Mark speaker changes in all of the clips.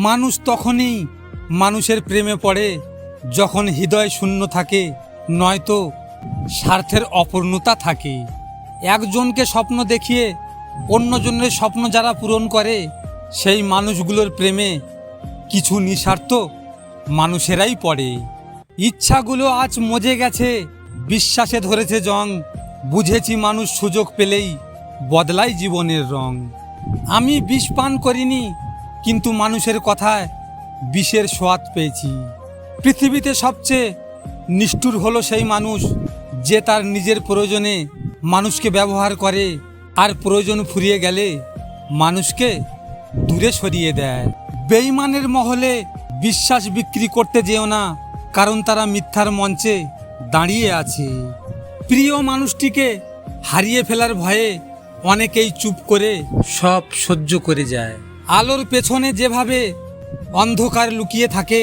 Speaker 1: মানুষ তখনই মানুষের প্রেমে পড়ে যখন হৃদয় শূন্য থাকে, নয়তো স্বার্থের অপূর্ণতা থাকে। একজনকে স্বপ্ন দেখিয়ে অন্যজনের স্বপ্ন যারা পূরণ করে, সেই মানুষগুলোর প্রেমে কিছু নিঃস্বার্থ মানুষেরাই পড়ে। ইচ্ছাগুলো আজ মজে গেছে, বিশ্বাসে ধরেছে জং, বুঝেছি মানুষ সুযোগ পেলেই বদলায় জীবনের রং। আমি বিষ পান করিনি, কিন্তু মানুষের কথায় বিষের স্বাদ পেয়েছি। পৃথিবীতে সবচেয়ে নিষ্ঠুর হলো সেই মানুষ যে তার নিজের প্রয়োজনে মানুষকে ব্যবহার করে, আর প্রয়োজন ফুরিয়ে গেলে মানুষকে দূরে সরিয়ে দেয়। বেঈমানের মহলে বিশ্বাস বিক্রি করতে যেও না, কারণ তারা মিথ্যার মঞ্চে দাঁড়িয়ে আছে। প্রিয় মানুষটিকে হারিয়ে ফেলার ভয়ে অনেকেই চুপ করে সব সহ্য করে যায়। আলোর পেছনে যেভাবে অন্ধকার লুকিয়ে থাকে,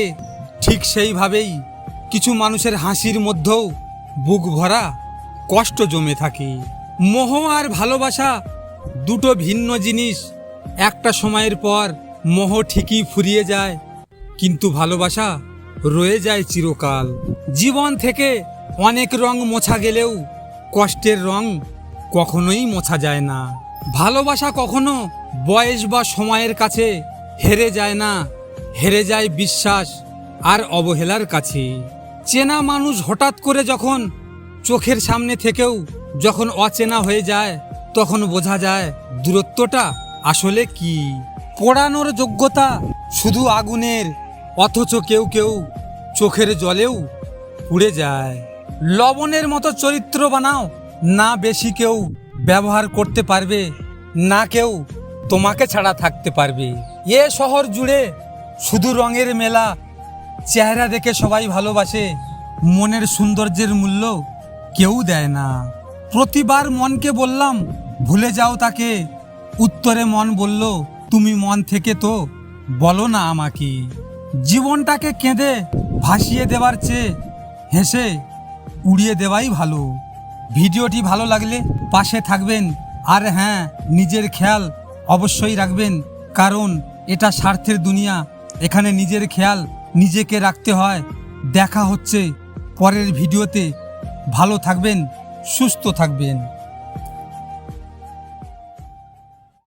Speaker 1: ঠিক সেইভাবেই কিছু মানুষের হাসির মধ্যেও বুক ভরা কষ্ট জমে থাকে। মোহ আর ভালোবাসা দুটো ভিন্ন জিনিস। একটা সময়ের পর মোহ ঠিকই ফুরিয়ে যায়, কিন্তু ভালোবাসা রয়ে যায় চিরকাল। জীবন থেকে অনেক রং মোছা গেলেও কষ্টের রং কখনোই মোছা যায় না। ভালোবাসা কখনো বয়স বা সময়ের কাছে হেরে যায় না, হেরে যায় বিশ্বাস আর অবহেলার কাছে। চেনা মানুষ হঠাৎ করে যখন চোখের সামনে থেকেও যখন অচেনা হয়ে যায়, তখন বোঝা যায় দূরত্বটা আসলে কি। পোড়ানোর যোগ্যতা শুধু আগুনের, অথচ কেউ কেউ চোখের জলেও পুড়ে যায়। লবণের মতো চরিত্র বানাও, না বেশি কেউ ব্যবহার করতে পারবে, না কেউ তোমাকে ছাড়া থাকতে পারবে। এ শহর জুড়ে শুধু রঙের মেলা, চেহারা দেখে সবাই ভালোবাসে, মনের সৌন্দর্যের মূল্য কেউ দেয় না। প্রতিবার মনকে বললাম ভুলে যাও তাকে, উত্তরে মন বলল তুমি মন থেকে তো বলো না আমাকে। জীবনটাকে কেঁদে ভাসিয়ে দেওয়ার চেয়ে হেসে উড়িয়ে দেওয়াই ভালো। ভিডিওটি ভালো লাগলে পাশে থাকবেন, আর হ্যাঁ, নিজের খেয়াল অবশ্যই রাখবেন, কারণ এটা স্বার্থের দুনিয়া। এখানে নিজের খেয়াল নিজেকে রাখতে হয়। দেখা হচ্ছে পরের ভিডিওতে। ভালো থাকবেন, সুস্থ থাকবেন।